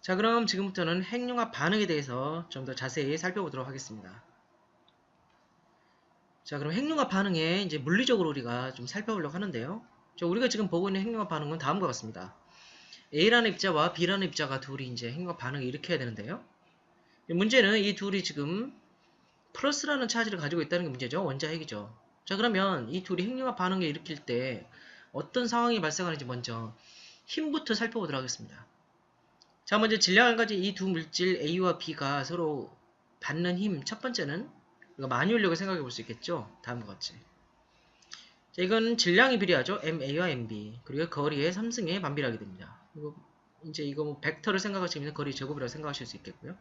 자, 그럼 지금부터는 핵융합 반응에 대해서 좀 더 자세히 살펴보도록 하겠습니다. 자, 그럼 핵융합 반응에 이제 물리적으로 우리가 좀 살펴보려고 하는데요. 자, 우리가 지금 보고 있는 핵융합 반응은 다음과 같습니다. A라는 입자와 B라는 입자가 둘이 이제 핵융합 반응을 일으켜야 되는데요. 문제는 이 둘이 지금 플러스라는 차지를 가지고 있다는 게 문제죠. 원자 핵이죠. 자, 그러면 이 둘이 핵융합 반응을 일으킬 때 어떤 상황이 발생하는지 먼저 힘부터 살펴보도록 하겠습니다. 자, 먼저 질량 한 가지 이 두 물질 A와 B가 서로 받는 힘, 첫 번째는 우리가 만유인력을 생각해 볼 수 있겠죠. 다음과 같이. 자, 이건 질량이 비례하죠. MA와 MB. 그리고 거리의 3승에 반비례하게 됩니다. 이거 이제 이거 뭐 벡터를 생각하시면 거리 제곱이라고 생각하실 수 있겠고요. 자,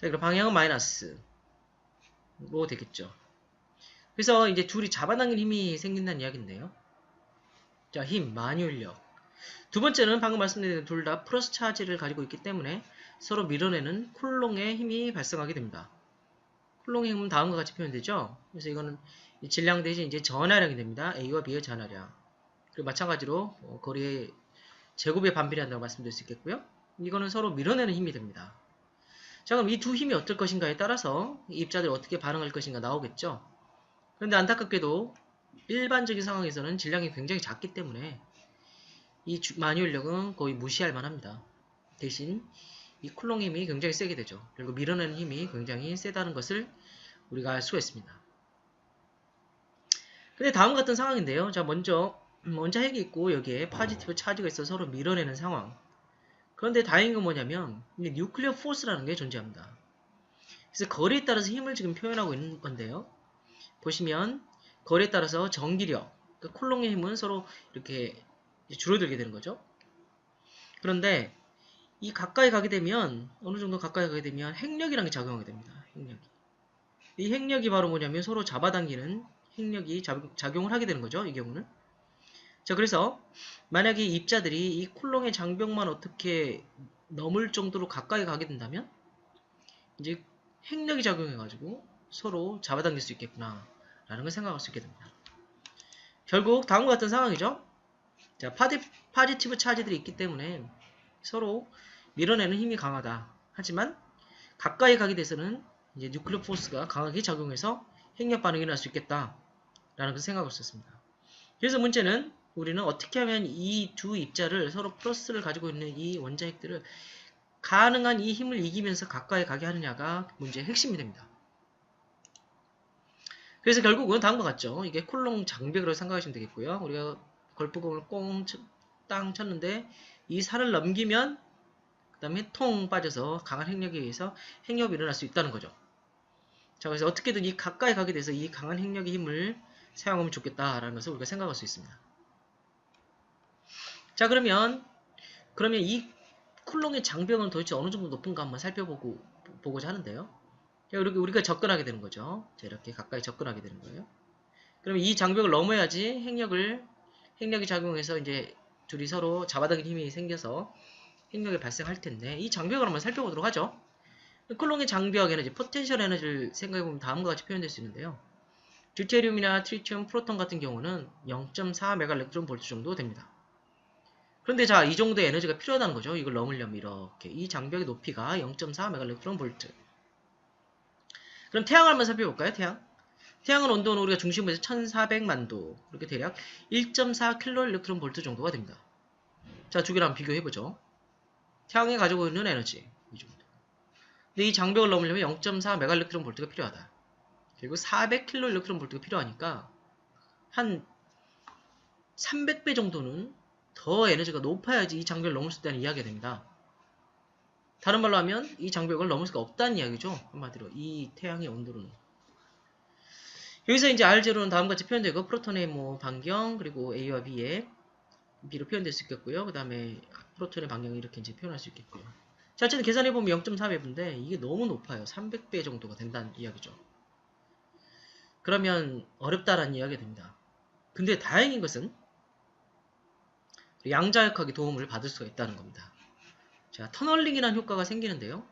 그리고 방향은 마이너스로 되겠죠. 그래서 이제 둘이 잡아당긴 힘이 생긴다는 이야기인데요. 자, 힘, 만유인력. 두 번째는 방금 말씀드린 둘 다 플러스 차지를 가지고 있기 때문에 서로 밀어내는 쿨롱의 힘이 발생하게 됩니다. 쿨롱의 힘은 다음과 같이 표현되죠. 그래서 이거는 질량 대신 이제 전하량이 됩니다. A와 B의 전하량. 그리고 마찬가지로 거리의 제곱에 반비례한다고 말씀드릴 수 있겠고요. 이거는 서로 밀어내는 힘이 됩니다. 자, 그럼 이 두 힘이 어떨 것인가에 따라서 이 입자들이 어떻게 반응할 것인가 나오겠죠. 그런데 안타깝게도 일반적인 상황에서는 질량이 굉장히 작기 때문에 이 만유인력은 거의 무시할 만합니다. 대신 이 쿨롱 힘이 굉장히 세게 되죠. 그리고 밀어내는 힘이 굉장히 세다는 것을 우리가 알 수가 있습니다. 근데 다음 같은 상황인데요. 자, 먼저 원자 핵이 있고 여기에 파지티브 차지가 있어 서로 밀어내는 상황. 그런데 다행인 건 뭐냐면 뉴클리어 포스라는 게 존재합니다. 그래서 거리에 따라서 힘을 지금 표현하고 있는 건데요. 보시면 거리에 따라서 전기력, 그러니까 쿨롱의 힘은 서로 이렇게 줄어들게 되는 거죠. 그런데 이 가까이 가게 되면 어느 정도 가까이 가게 되면 핵력이라는 게 작용하게 됩니다. 핵력이. 이 핵력이 바로 뭐냐면 서로 잡아당기는 핵력이 작용을 하게 되는 거죠. 이 경우는. 자, 그래서 만약에 입자들이 이 쿨롱의 장벽만 어떻게 넘을 정도로 가까이 가게 된다면 이제 핵력이 작용해가지고 서로 잡아당길 수 있겠구나 라는 걸 생각할 수 있게 됩니다. 결국 다음과 같은 상황이죠. 자, 파지티브 차지들이 있기 때문에 서로 밀어내는 힘이 강하다. 하지만 가까이 가게 돼서는 이제 뉴클리어 포스가 강하게 작용해서 핵력 반응이 날 수 있겠다 라는 것을 생각할 수 있습니다. 그래서 문제는 우리는 어떻게 하면 이 두 입자를 서로 플러스를 가지고 있는 이 원자 핵들을 가능한 이 힘을 이기면서 가까이 가게 하느냐가 문제의 핵심이 됩니다. 그래서 결국은 다음과 같죠. 이게 쿨롱 장벽이라고 생각하시면 되겠고요. 우리가 걸프공을 꽁 땅 쳤는데 이 산을 넘기면 그 다음에 통 빠져서 강한 핵력에 의해서 핵력이 일어날 수 있다는 거죠. 자, 그래서 어떻게든 이 가까이 가게 돼서 이 강한 핵력의 힘을 사용하면 좋겠다라는 것을 우리가 생각할 수 있습니다. 자, 그러면 이 쿨롱의 장벽은 도대체 어느 정도 높은가 한번 살펴보고자 하는데요. 자, 이렇게 우리가 접근하게 되는 거죠. 자, 이렇게 가까이 접근하게 되는 거예요. 그러면 이 장벽을 넘어야지 핵력이 작용해서 이제 둘이 서로 잡아당긴 힘이 생겨서 핵력이 발생할 텐데 이 장벽을 한번 살펴보도록 하죠. 쿨롱의 장벽 에너지, 포텐셜 에너지를 생각해보면 다음과 같이 표현될 수 있는데요. 듀테리움이나 트리튬, 프로톤 같은 경우는 0.4메가일렉트론 볼트 정도 됩니다. 그런데 자, 이 정도의 에너지가 필요하다는 거죠. 이걸 넘으려면 이렇게 이 장벽의 높이가 0.4메가일렉트론 볼트. 그럼 태양을 한번 살펴볼까요? 태양은 온도는 우리가 중심에서 1400만 도, 이렇게 대략 1.4kilo 일렉트론 볼트 정도가 됩니다. 자, 두 개를 한번 비교해보죠. 태양이 가지고 있는 에너지 이 정도. 근데 이 장벽을 넘으려면 0.4메가일렉트론 볼트가 필요하다. 그리고 400kilo 일렉트론 볼트가 필요하니까 한 300배 정도는 더 에너지가 높아야지 이 장벽을 넘을 수 있다는 이야기가 됩니다. 다른 말로 하면 이 장벽을 넘을 수가 없다는 이야기죠. 한마디로 이 태양의 온도로는. 여기서 이제 R0는 다음과 같이 표현되고 프로톤의 뭐 반경 그리고 A와 B의 B로 표현될 수 있겠고요. 그 다음에 프로톤의 반경을 이렇게 이제 표현할 수 있겠고요. 자, 어쨌든 계산해보면 0.4배인데 이게 너무 높아요. 300배 정도가 된다는 이야기죠. 그러면 어렵다라는 이야기가 됩니다. 근데 다행인 것은 양자역학의 도움을 받을 수가 있다는 겁니다. 자, 터널링이라는 효과가 생기는데요.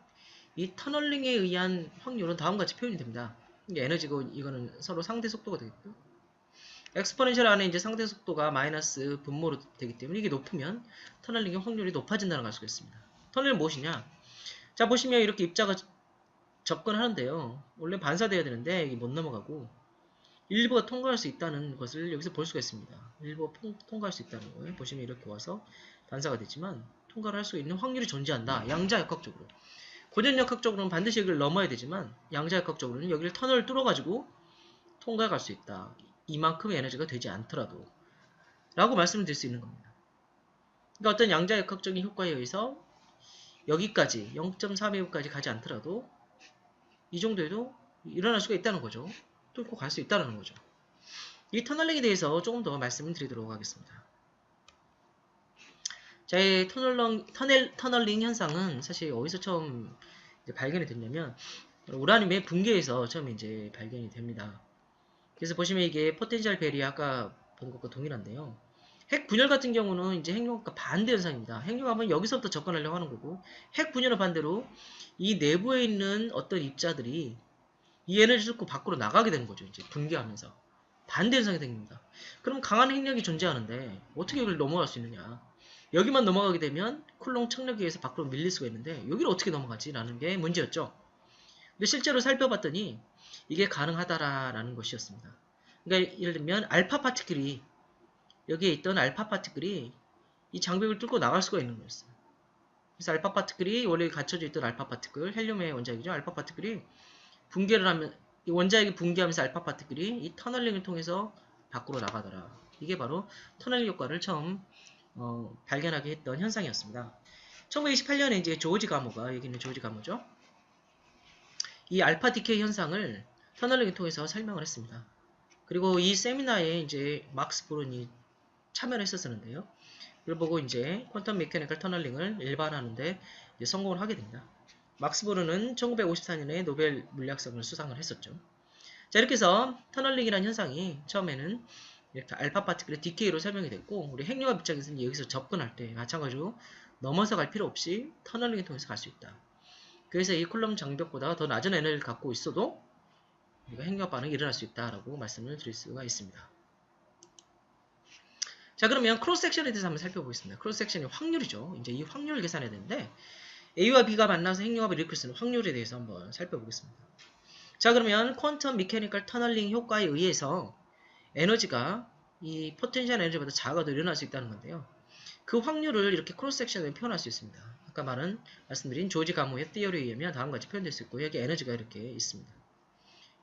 이 터널링에 의한 확률은 다음과 같이 표현이 됩니다. 이게 에너지고 이거는 서로 상대 속도가 되겠고요. 엑스포넨셜 안에 이제 상대 속도가 마이너스 분모로 되기 때문에 이게 높으면 터널링의 확률이 높아진다는 걸 알 수가 있습니다. 터널링은 무엇이냐? 자, 보시면 이렇게 입자가 접근하는데요. 원래 반사돼야 되는데 이게 못 넘어가고 일부가 통과할 수 있다는 것을 여기서 볼 수가 있습니다. 일부가 통과할 수 있다는 거예요. 보시면 이렇게 와서 반사가 되지만 통과를 할 수 있는 확률이 존재한다. 양자역학적으로. 고전역학적으로는 반드시 여기를 넘어야 되지만 양자역학적으로는 여기를 터널을 뚫어가지고 통과할 수 있다. 이만큼의 에너지가 되지 않더라도 라고 말씀을 드릴 수 있는 겁니다. 그러니까 어떤 양자역학적인 효과에 의해서 여기까지 0.4배우까지 가지 않더라도 이 정도에도 일어날 수가 있다는 거죠. 뚫고 갈 수 있다는 거죠. 이 터널링에 대해서 조금 더 말씀을 드리도록 하겠습니다. 자, 이 터널링 현상은 사실 어디서 처음 발견이 됐냐면 우라늄의 붕괴에서 처음 이제 발견이 됩니다. 그래서 보시면 이게 포텐셜 베리 아까 본 것과 동일한데요. 핵 분열 같은 경우는 이제 핵융합과 반대 현상입니다. 핵융합은 여기서부터 접근하려고 하는 거고 핵 분열은 반대로 이 내부에 있는 어떤 입자들이 이 에너지를 뚫고 밖으로 나가게 되는 거죠. 이제 붕괴하면서 반대 현상이 생깁니다. 그럼 강한 핵력이 존재하는데 어떻게 여기를 넘어갈 수 있느냐? 여기만 넘어가게 되면 쿨롱 척력에 의해서 밖으로 밀릴 수가 있는데 여기를 어떻게 넘어가지? 라는 게 문제였죠. 근데 실제로 살펴봤더니 이게 가능하다라는 것이었습니다. 그러니까 예를 들면 알파 파티클이 여기에 있던 알파 파티클이 이 장벽을 뚫고 나갈 수가 있는 거였어요. 그래서 알파 파티클이 원래 갇혀져 있던 알파 파티클, 헬륨의 원자핵이죠. 알파 파티클이 붕괴를 하면 이 원자핵이 붕괴하면서 알파 파티클이 이 터널링을 통해서 밖으로 나가더라. 이게 바로 터널링 효과를 처음 발견하게 했던 현상이었습니다. 1928년에 이제 조지 가모가 여기 있는 조지 가모죠. 이 알파 디케이 현상을 터널링을 통해서 설명을 했습니다. 그리고 이 세미나에 이제 막스 보론이 참여를 했었는데요. 이걸 보고 이제 퀀텀 메케니컬 터널링을 일반화하는데 성공을 하게 됩니다. 막스 보론은 1954년에 노벨 물리학상을 수상을 했었죠. 자, 이렇게 해서 터널링이라는 현상이 처음에는 이렇게 알파 파티클의 디케이로 설명이 됐고 우리 핵융합 입장에서는 여기서 접근할 때 마찬가지로 넘어서 갈 필요 없이 터널링을 통해서 갈 수 있다. 그래서 이 쿨럼b 장벽보다 더 낮은 에너지를 갖고 있어도 우리가 핵융합 반응이 일어날 수 있다라고 말씀을 드릴 수가 있습니다. 자, 그러면 크로스 섹션에 대해서 한번 살펴보겠습니다. 크로스 섹션이 확률이죠. 이제 이 확률을 계산해야 되는데 A와 B가 만나서 핵융합을 일으킬 수 있는 확률에 대해서 한번 살펴보겠습니다. 자, 그러면 퀀텀 미케니컬 터널링 효과에 의해서 에너지가 이 포텐셜 에너지보다 작아도 일어날 수 있다는 건데요. 그 확률을 이렇게 크로스 섹션으로 표현할 수 있습니다. 아까 말씀드린 조지 가모의 티어리에 의하면 다음과 같이 표현될 수 있고 여기 에너지가 이렇게 있습니다.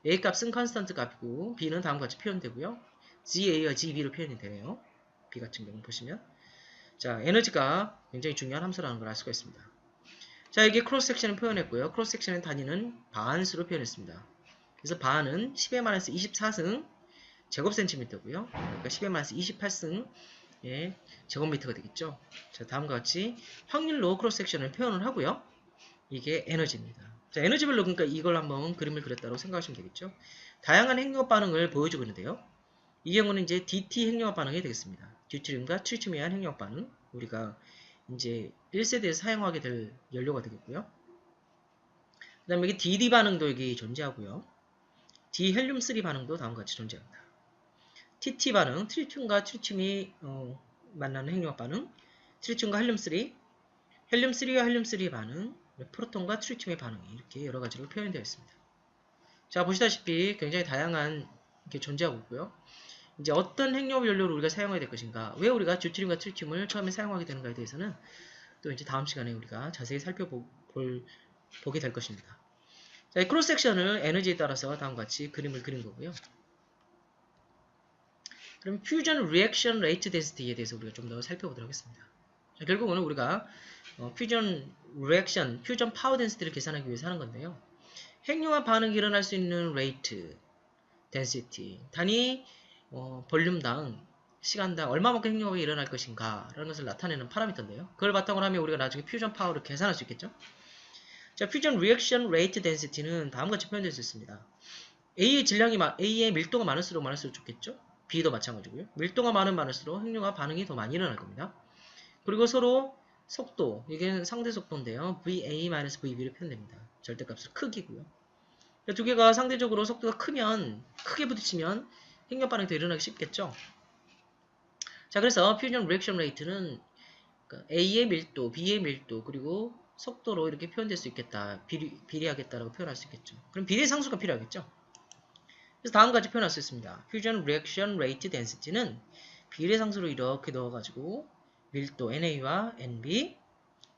A 값은 컨스턴트 값이고 B는 다음과 같이 표현되고요. GA와 GB로 표현이 되네요. B 같은 경우 보시면 자, 에너지가 굉장히 중요한 함수라는 걸 알 수가 있습니다. 자, 여기 크로스 섹션을 표현했고요. 크로스 섹션의 단위는 바한수로 표현했습니다. 그래서 바한은 10-24승 제곱센티미터고요. 그러니까 10-28승 제곱미터가 되겠죠. 자, 다음과 같이 확률로 크로스 섹션을 표현을 하고요. 이게 에너지입니다. 자, 에너지별로 그러니까 이걸 한번 그림을 그렸다고 생각하시면 되겠죠. 다양한 핵융합 반응을 보여주고 있는데요. 이 경우는 이제 DT 핵융합 반응이 되겠습니다. 듀트륨과 트리튬에 의한 핵융합 반응. 우리가 이제 1세대에서 사용하게 될 연료가 되겠고요. 그 다음에 여기 DD 반응도 여기 존재하고요. 디헬륨3 반응도 다음과 같이 존재합니다. TT 반응, 트리튬과 트리튬이 만나는 핵융합 반응, 트리튬과 헬륨3, 헬륨3와 헬륨3의 반응, 프로톤과 트리튬의 반응이 이렇게 여러 가지로 표현되어 있습니다. 자, 보시다시피 굉장히 다양한 게 존재하고 있고요. 이제 어떤 핵융합 연료를 우리가 사용해야 될 것인가, 왜 우리가 듀트륨과 트리튬을 처음에 사용하게 되는가에 대해서는 또 이제 다음 시간에 우리가 자세히 살펴보게 될 것입니다. 자, 이 크로스 섹션을 에너지에 따라서 다음과 같이 그림을 그린 거고요. 그럼 퓨전 리액션 레이트 덴시티에 대해서 우리가 좀 더 살펴보도록 하겠습니다. 자, 결국은 우리가 퓨전 리액션, 퓨전 파워 덴시티를 계산하기 위해서 하는 건데요. 핵융합 반응이 일어날 수 있는 레이트, 덴시티, 단위 볼륨당, 시간당 얼마만큼 핵융합이 일어날 것인가 라는 것을 나타내는 파라미터인데요. 그걸 바탕으로 하면 우리가 나중에 퓨전 파워를 계산할 수 있겠죠. 자, 퓨전 리액션 레이트 덴시티는 다음과 같이 표현될 수 있습니다. A의 밀도가 많을수록 좋겠죠. B도 마찬가지고요. 밀도가 많을수록 핵융합 반응이 더 많이 일어날 겁니다. 그리고 서로 속도, 이게 상대 속도인데요. VA-VB로 표현됩니다. 절대값은 크기고요. 두 개가 상대적으로 속도가 크게 부딪히면 핵융합 반응이 더 일어나기 쉽겠죠. 자, 그래서 퓨전 리액션 레이트는 A의 밀도, B의 밀도, 그리고 속도로 이렇게 표현될 수 있겠다. 비례하겠다라고 표현할 수 있겠죠. 그럼 비례 상수가 필요하겠죠. 그래서 다음과 같이 표현할 수 있습니다. Fusion Reaction Rate Density는 비례 상수로 이렇게 넣어가지고 밀도 NA와 NB,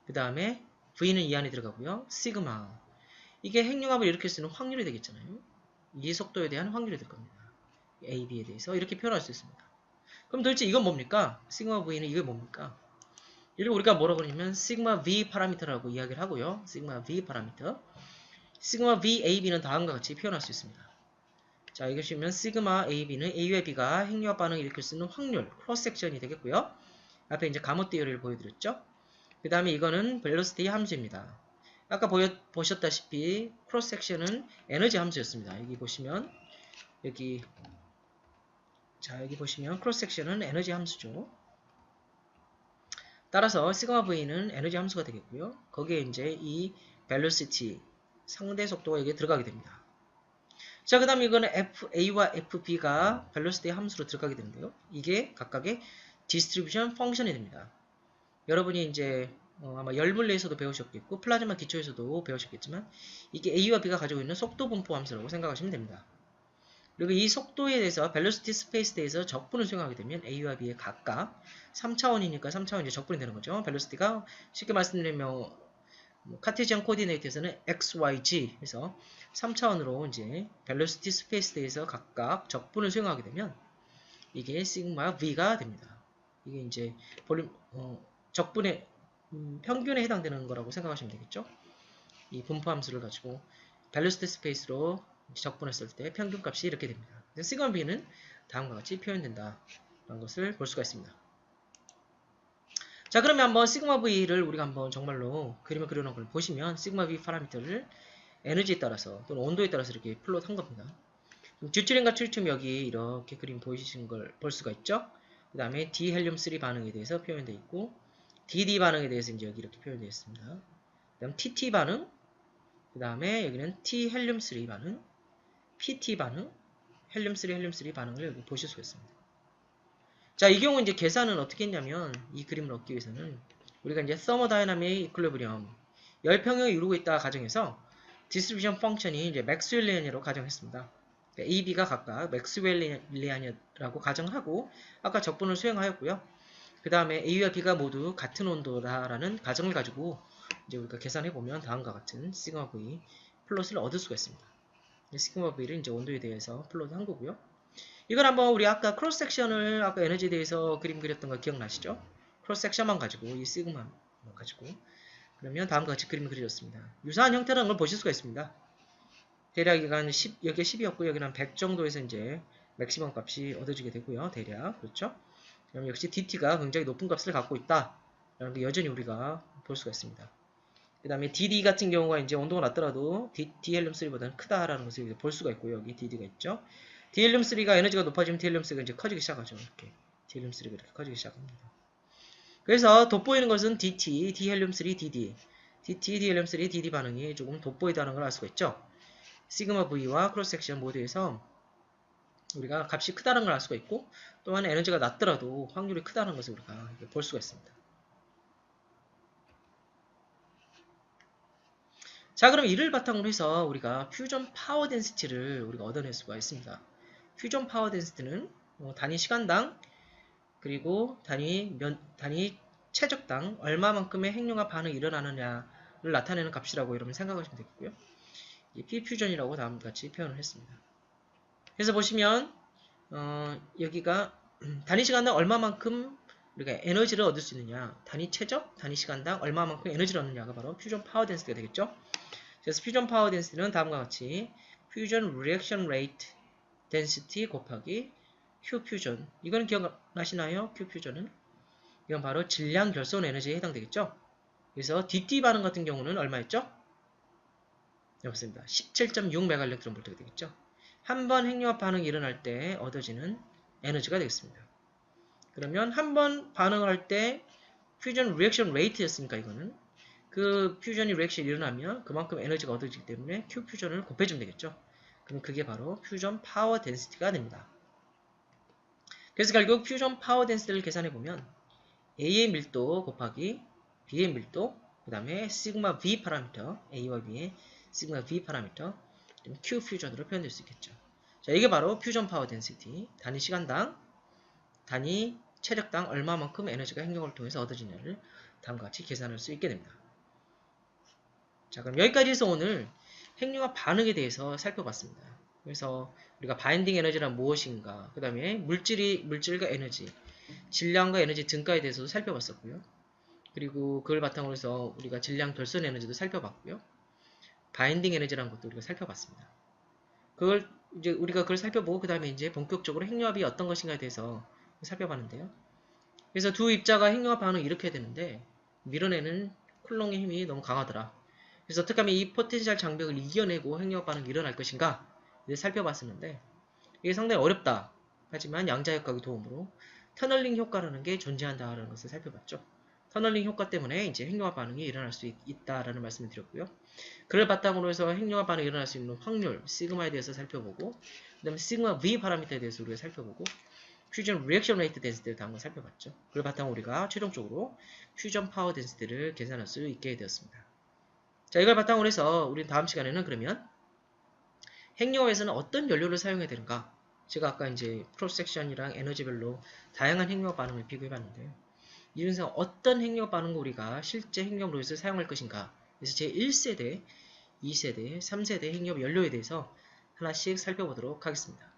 그 다음에 V는 이 안에 들어가고요. 시그마. 이게 핵융합을 일으킬 수 있는 확률이 되겠잖아요. 이 속도에 대한 확률이 될 겁니다. AB에 대해서 이렇게 표현할 수 있습니다. 그럼 도대체 이건 뭡니까? 시그마 V는 이게 뭡니까? 이걸 우리가 뭐라고 그러냐면 시그마 V 파라미터라고 이야기를 하고요. 시그마 V 파라미터. 시그마 V AB는 다음과 같이 표현할 수 있습니다. 자, 이것이면 시그마 AB는 A와 B가 핵융합 반응을 일으킬 수 있는 확률, 크로스 섹션이 되겠고요. 앞에 이제 가모 띠어리를 보여드렸죠. 그 다음에 이거는 벨로시티 함수입니다. 아까 보셨다시피 크로스 섹션은 에너지 함수였습니다. 여기 보시면 여기 보시면 크로스 섹션은 에너지 함수죠. 따라서 시그마 V는 에너지 함수가 되겠고요. 거기에 이제 이 벨로시티 상대 속도가 여기에 들어가게 됩니다. 자, 그 다음에 이거는 FA와 FB가 벨로시티 함수로 들어가게 되는데요. 이게 각각의 디스트리뷰션 펑션이 됩니다. 여러분이 이제 아마 열물리에서도 배우셨겠고 플라즈마 기초에서도 배우셨겠지만 이게 A와 B가 가지고 있는 속도 분포 함수라고 생각하시면 됩니다. 그리고 이 속도에 대해서 벨로시티 스페이스에 대해서 적분을 수행하게 되면 A와 B의 각각 3차원이니까 3차원 이제 적분이 되는 거죠. 벨로시티가 쉽게 말씀드리면 카테지안 코디네이트에서는 X, Y, G 해서 3차원으로 이제 벨로시티 스페이스에 대해서 각각 적분을 수행하게 되면 이게 시그마 V가 됩니다. 이게 이제 볼륨 적분의 평균에 해당되는 거라고 생각하시면 되겠죠. 이 분포 함수를 가지고 벨로시티 스페이스로 적분했을 때 평균값이 이렇게 됩니다. 시그마 B는 다음과 같이 표현된다 라는 것을 볼 수가 있습니다. 자, 그러면 한번 시그마 V를 우리가 한번 정말로 그림을 그려놓은 걸 보시면 시그마 V 파라미터를 에너지에 따라서 또는 온도에 따라서 이렇게 플롯한 겁니다. 듀트륨과 트리튬 여기 이렇게 그림 보이시는 걸 볼 수가 있죠. 그 다음에 D 헬륨 3 반응에 대해서 표현되어 있고 DD 반응에 대해서 이제 여기 이렇게 표현되어 있습니다. 그 다음 TT 반응, 그 다음에 여기는 T 헬륨 3 반응, PT 반응, 헬륨 3 반응을 여기 보실 수가 있습니다. 자, 이 경우 이제 계산은 어떻게 했냐면 이 그림을 얻기 위해서는 우리가 이제 서머다이나믹 이퀄리브리엄 열평형을 이루고 있다 가정해서 디스트리뷰션 펑션이 이제 맥스웰리안이라고 가정했습니다. 그러니까 AB가 각각 맥스웰리안이라고 가정을 하고 아까 적분을 수행하였고요. 그 다음에 A와 B가 모두 같은 온도다라는 가정을 가지고 이제 우리가 계산해 보면 다음과 같은 시그마 V 플롯을 얻을 수가 있습니다. 시그마 V를 이제 온도에 대해서 플롯한 거고요. 이건 한번 우리 아까 크로스 섹션을 아까 에너지에 대해서 그림 그렸던 거 기억나시죠? 크로스 섹션만 가지고 이 시그마만 가지고 그러면 다음과 같이 그림을 그려졌습니다. 유사한 형태라는 걸 보실 수가 있습니다. 대략 이건 10, 여기가 10이었고 여기는 한 100 정도에서 이제 맥시멈 값이 얻어지게 되고요. 대략 그렇죠? 그럼 역시 DT가 굉장히 높은 값을 갖고 있다. 라는 게 여전히 우리가 볼 수가 있습니다. 그 다음에 DD 같은 경우가 이제 온도가 낮더라도 D헬륨3보다는 크다라는 것을 볼 수가 있고요. 여기 DD가 있죠. D헬륨3가 에너지가 높아지면 D헬륨3가 이제 커지기 시작하죠. 이렇게. D헬륨3가 이렇게 커지기 시작합니다. 그래서 돋보이는 것은 DT, D헬륨3, DD. DT, D헬륨3, DD 반응이 조금 돋보이다는 걸 알 수가 있죠. 시그마 V와 크로스 섹션 모두에서 우리가 값이 크다는 걸 알 수가 있고 또한 에너지가 낮더라도 확률이 크다는 것을 우리가 볼 수가 있습니다. 자, 그럼 이를 바탕으로 해서 우리가 퓨전 파워 덴시티를 우리가 얻어낼 수가 있습니다. 퓨전 파워 덴시티는 단위 시간당 그리고 단위 최적당 얼마만큼의 핵융합 반응이 일어나느냐를 나타내는 값이라고 여러분 생각하시면 되겠고요. P퓨전이라고 다음과 같이 표현을 했습니다. 그래서 보시면 여기가 단위 시간당 얼마만큼 우리가 에너지를 얻을 수 있느냐, 단위 최적, 단위 시간당 얼마만큼 에너지를 얻느냐가 바로 퓨전 파워 덴시티가 되겠죠. 그래서 퓨전 파워 덴시티는 다음과 같이 퓨전 리액션 레이트 덴시티 곱하기 Q 퓨전. 이건 기억나시나요? Q 퓨전은 이건 바로 질량 결손 에너지에 해당되겠죠. 그래서 DT 반응 같은 경우는 얼마였죠? 없습니다. 17.6메가일렉트론 볼트가 되겠죠. 한 번 핵융합 반응이 일어날 때 얻어지는 에너지가 되겠습니다. 그러면 한 번 반응을 할 때 퓨전 리액션 레이트였으니까 이거는 그 퓨전이 리액션이 일어나면 그만큼 에너지가 얻어지기 때문에 Q 퓨전을 곱해주면 되겠죠. 그럼 그게 바로 퓨전 파워 덴시티가 됩니다. 그래서 결국 퓨전 파워 덴시티를 계산해보면 A의 밀도 곱하기 B의 밀도 그 다음에 시그마 V 파라미터, A와 B의 시그마 V 파라미터, Q 퓨전으로 표현될 수 있겠죠. 자, 이게 바로 퓨전 파워 덴시티, 단위 시간당, 단위 체력당 얼마만큼 에너지가 행력을 통해서 얻어지냐를 다음과 같이 계산할 수 있게 됩니다. 자, 그럼 여기까지 해서 오늘 핵융합 반응에 대해서 살펴봤습니다. 그래서 우리가 바인딩 에너지란 무엇인가, 그 다음에 물질과 에너지, 질량과 에너지 등가에 대해서도 살펴봤었고요. 그리고 그걸 바탕으로 해서 우리가 질량 결손 에너지도 살펴봤고요. 바인딩 에너지라는 것도 우리가 살펴봤습니다. 우리가 그걸 살펴보고 그 다음에 이제 본격적으로 핵융합이 어떤 것인가에 대해서 살펴봤는데요. 그래서 두 입자가 핵융합 반응을 일으켜야 되는데 밀어내는 쿨롱의 힘이 너무 강하더라. 그래서 어떻게 하면 이 포텐셜 장벽을 이겨내고 핵융합 반응이 일어날 것인가 살펴봤었는데 이게 상당히 어렵다. 하지만 양자역학의 도움으로 터널링 효과라는 게 존재한다라는 것을 살펴봤죠. 터널링 효과 때문에 이제 핵융합 반응이 일어날 수 있다라는 말씀을 드렸고요. 그를 바탕으로 해서 핵융합 반응이 일어날 수 있는 확률, 시그마에 대해서 살펴보고 그 다음에 시그마 V 파라미터에 대해서 우리가 살펴보고 퓨전 리액션 레이트 덴시티를 다 한번 살펴봤죠. 그를 바탕으로 우리가 최종적으로 퓨전 파워 덴시티를 계산할 수 있게 되었습니다. 자, 이걸 바탕으로 해서 우리 다음 시간에는 그러면 핵융합에서는 어떤 연료를 사용해야 되는가? 제가 아까 이제 크로스 섹션이랑 에너지별로 다양한 핵융합 반응을 비교해봤는데요. 이 중에서 어떤 핵융합 반응을 우리가 실제 핵융합으로서 사용할 것인가? 그래서 제1세대, 2세대, 3세대 핵융합 연료에 대해서 하나씩 살펴보도록 하겠습니다.